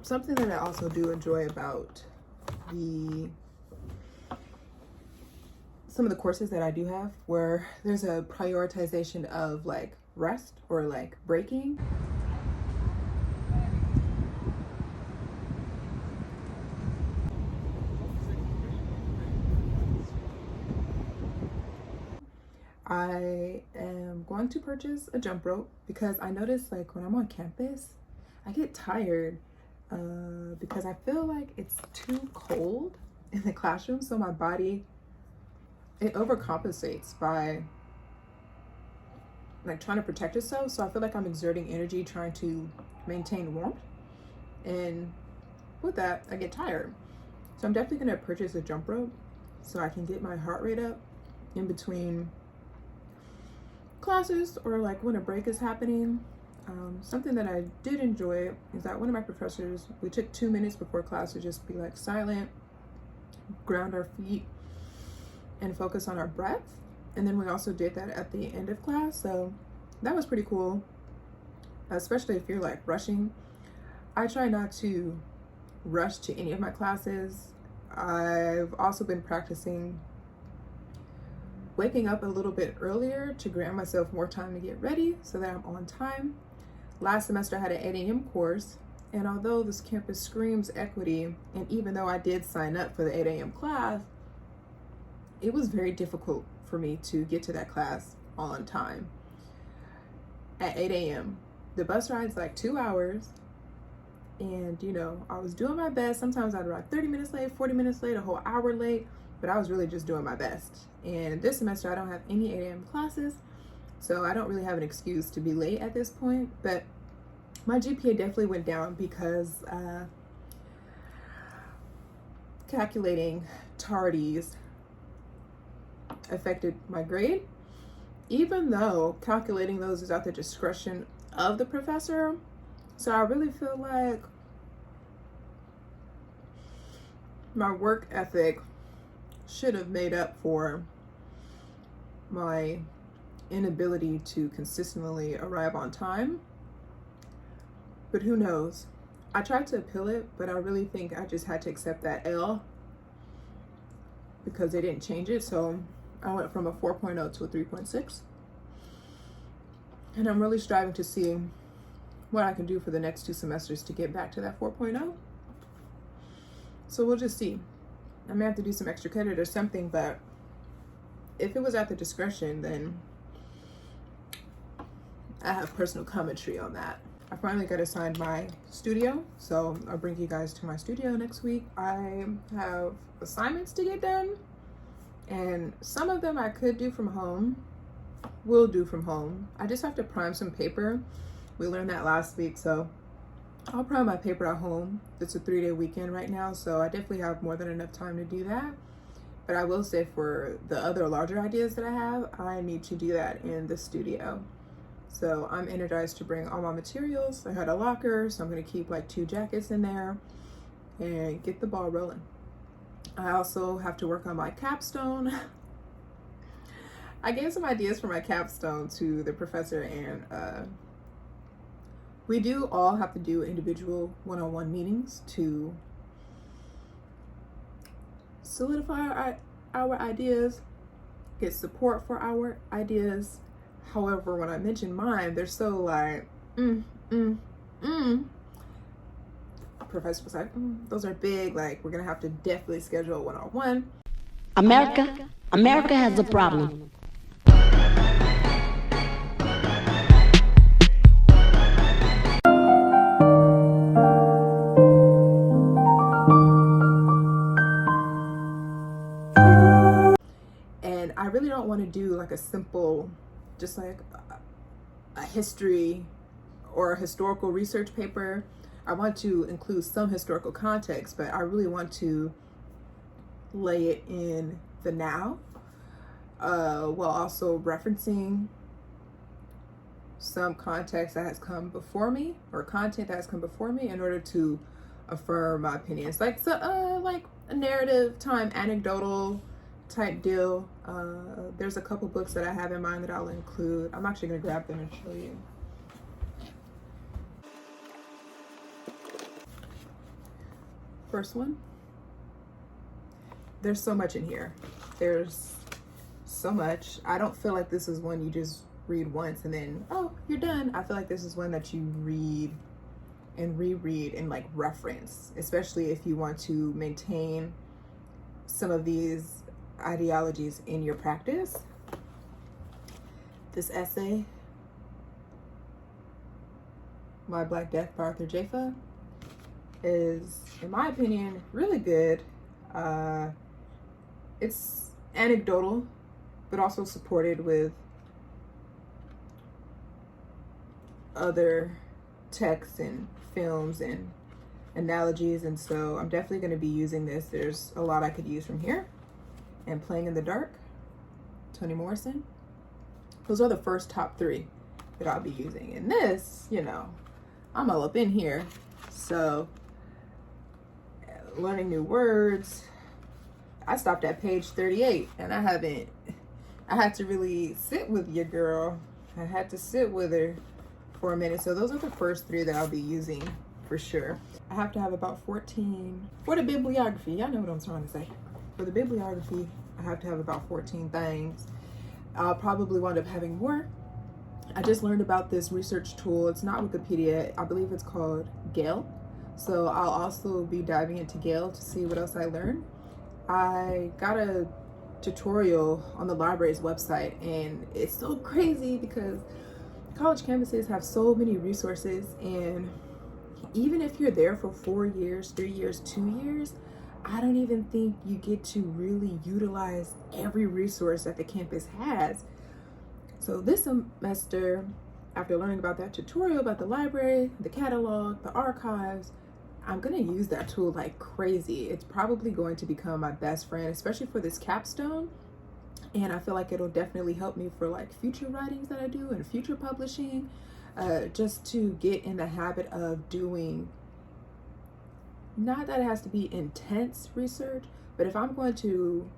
something that I also do enjoy about some of the courses that I do have, where there's a prioritization of like rest or like breaking. I am going to purchase a jump rope because I notice like when I'm on campus, I get tired because I feel like it's too cold in the classroom. So my body, it overcompensates by like trying to protect itself. So I feel like I'm exerting energy trying to maintain warmth. And with that, I get tired. So I'm definitely gonna purchase a jump rope so I can get my heart rate up in between classes or like when a break is happening. Something that I did enjoy is that one of my professors, we took 2 minutes before class to just be like silent, ground our feet, and focus on our breath. And then we also did that at the end of class. So that was pretty cool, especially if you're like rushing. I try not to rush to any of my classes. I've also been practicing waking up a little bit earlier to grant myself more time to get ready so that I'm on time. Last semester I had an 8 a.m. course, and although this campus screams equity, and even though I did sign up for the 8 a.m. class, it was very difficult for me to get to that class on time. At 8 a.m. the bus ride's like 2 hours, and you know, I was doing my best. Sometimes I'd ride 30 minutes late, 40 minutes late, a whole hour late, but I was really just doing my best. And this semester I don't have any 8 a.m. classes, so I don't really have an excuse to be late at this point. But my GPA definitely went down because calculating tardies affected my grade, even though calculating those is at the discretion of the professor. So I really feel like my work ethic should have made up for my inability to consistently arrive on time. But who knows? I tried to appeal it, but I really think I just had to accept that L because they didn't change it. So I went from a 4.0 to a 3.6. And I'm really striving to see what I can do for the next 2 semesters to get back to that 4.0. So we'll just see. I may have to do some extra credit or something, but if it was at the discretion, then I have personal commentary on that. I finally got assigned my studio, so I'll bring you guys to my studio next week. I have assignments to get done, and some of them I could do from home, will do from home. I just have to prime some paper. We learned that last week, so I'll prime my paper at home. It's a 3-day weekend right now, so I definitely have more than enough time to do that. But I will say for the other larger ideas that I have, I need to do that in the studio. So I'm energized to bring all my materials. I had a locker, so I'm gonna keep like 2 jackets in there and get the ball rolling. I also have to work on my capstone. I gave some ideas for my capstone to the professor, and we do all have to do individual one-on-one meetings to solidify our ideas, get support for our ideas. However, when I mention mine, they're so like, Professor was like, those are big, like we're gonna have to definitely schedule a one-on-one. America has a problem. And I really don't want to do like a simple, just like a history or a historical research paper. I want to include some historical context, but I really want to lay it in the now, while also referencing some context that has come before me, or content that has come before me, in order to affirm my opinions. Like like a narrative time, anecdotal type deal. There's a couple books that I have in mind that I'll include. I'm actually gonna grab them and show you. first one. There's so much in here. There's so much. I don't feel like this is one you just read once and then, oh, you're done. I feel like this is one that you read and reread and like reference, especially if you want to maintain some of these ideologies in your practice. This essay, My Black Death by Arthur Jafa, is, in my opinion, really good. It's anecdotal, but also supported with other texts and films and analogies, and so I'm definitely going to be using this. There's a lot I could use from here. And Playing in the Dark, Toni Morrison. Those are the first top 3 that I'll be using. And this, you know, I'm all up in here. So, learning new words. I stopped at page 38 and I had to really sit with your girl. I had to sit with her for a minute. So those are the first 3 that I'll be using for sure. I have to have about 14 for the bibliography. Y'all know what I'm trying to say. For the bibliography, I have to have about 14 things. I'll probably wind up having more. I just learned about this research tool. It's not Wikipedia. I believe it's called Gale. So I'll also be diving into Gale to see what else I learned. I got a tutorial on the library's website, and it's so crazy because college campuses have so many resources, and even if you're there for 4 years, 3 years, 2 years, I don't even think you get to really utilize every resource that the campus has. So this semester, after learning about that tutorial about the library, the catalog, the archives, I'm gonna use that tool like crazy. It's probably going to become my best friend, especially for this capstone. And I feel like it'll definitely help me for like future writings that I do and future publishing, just to get in the habit of doing, not that it has to be intense research, but if I'm going to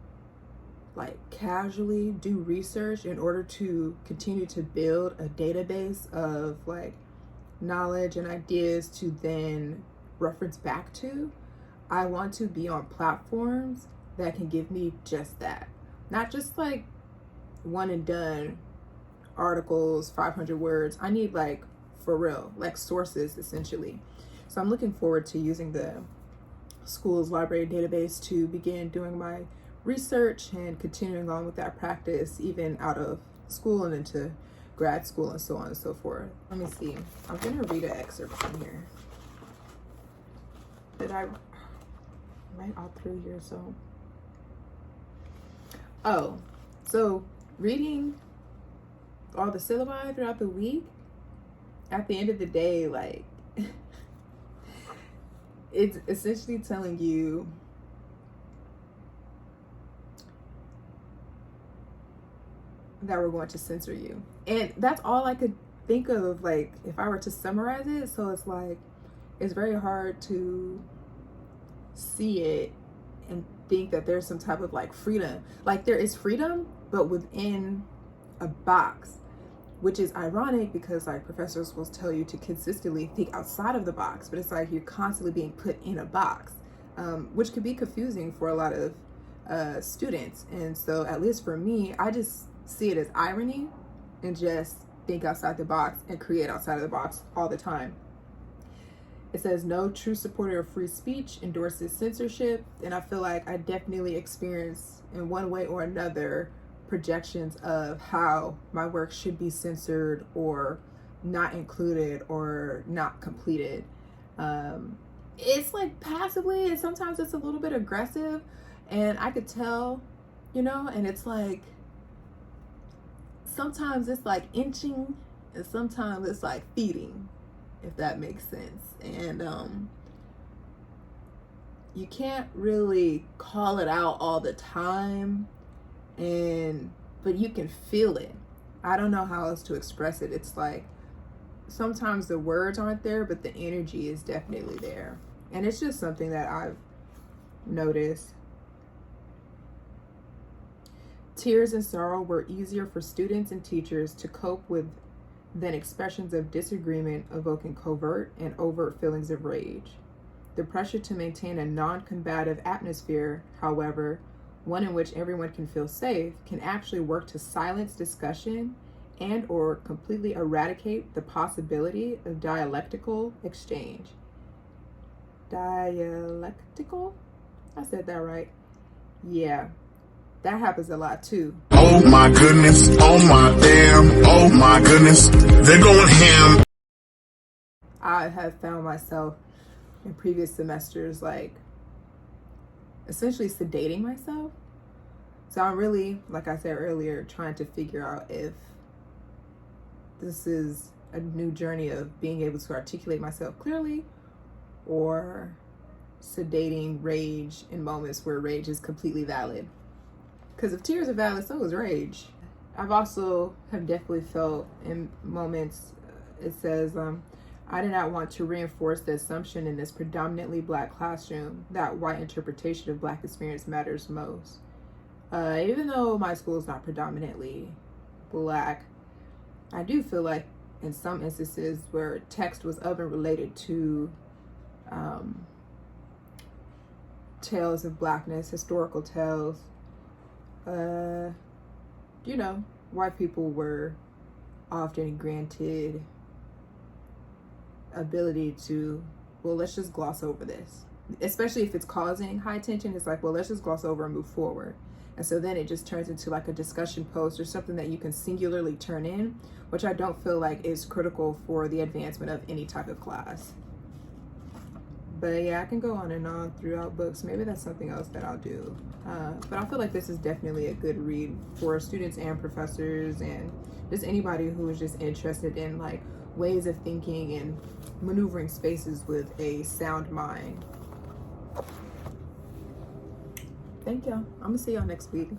like casually do research in order to continue to build a database of like knowledge and ideas to then reference back to, I want to be on platforms that can give me just that. Not just like one and done articles, 500 words. I need like for real, like sources essentially. So I'm looking forward to using the school's library database to begin doing my research and continuing on with that practice even out of school and into grad school and so on and so forth. Let me see. I'm gonna read an excerpt from here. Did I write all through here? So reading all the syllabi throughout the week, at the end of the day, like it's essentially telling you that we're going to censor you. And that's all I could think of, like, if I were to summarize it. So it's like, it's very hard to see it and think that there's some type of like freedom. Like there is freedom, but within a box, which is ironic because like professors will tell you to consistently think outside of the box, but it's like you're constantly being put in a box, which could be confusing for a lot of students. And so at least for me, I just see it as irony and just think outside the box and create outside of the box all the time. It says no true supporter of free speech endorses censorship, and I feel like I definitely experience in one way or another projections of how my work should be censored or not included or not completed. It's like passively, and sometimes it's a little bit aggressive, and I could tell, you know, and it's like sometimes it's like inching and sometimes it's like feeding, if that makes sense. And you can't really call it out all the time, but you can feel it. I don't know how else to express it. It's like sometimes the words aren't there, but the energy is definitely there. And it's just something that I've noticed. Tears and sorrow were easier for students and teachers to cope with than expressions of disagreement evoking covert and overt feelings of rage. The pressure to maintain a non-combative atmosphere, however, one in which everyone can feel safe, can actually work to silence discussion and or completely eradicate the possibility of dialectical exchange. Dialectical? I said that right. Yeah, that happens a lot too. Oh my goodness, oh my damn, oh my goodness, they're going ham. I have found myself in previous semesters like essentially sedating myself. So I'm really, like I said earlier, trying to figure out if this is a new journey of being able to articulate myself clearly, or sedating rage in moments where rage is completely valid. Because if tears are valid, so is rage. I've also have definitely felt in moments, it says, I do not want to reinforce the assumption in this predominantly Black classroom that white interpretation of Black experience matters most. Even though my school is not predominantly Black, I do feel like in some instances where text was of and related to tales of Blackness, historical tales, you know, white people were often granted ability to, well, let's just gloss over this. Especially if it's causing high tension, it's like, well, let's just gloss over and move forward. And so then it just turns into like a discussion post or something that you can singularly turn in, which I don't feel like is critical for the advancement of any type of class. But yeah, I can go on and on throughout books. Maybe that's something else that I'll do. But I feel like this is definitely a good read for students and professors and just anybody who is just interested in like ways of thinking and maneuvering spaces with a sound mind. Thank y'all. I'm gonna see y'all next week.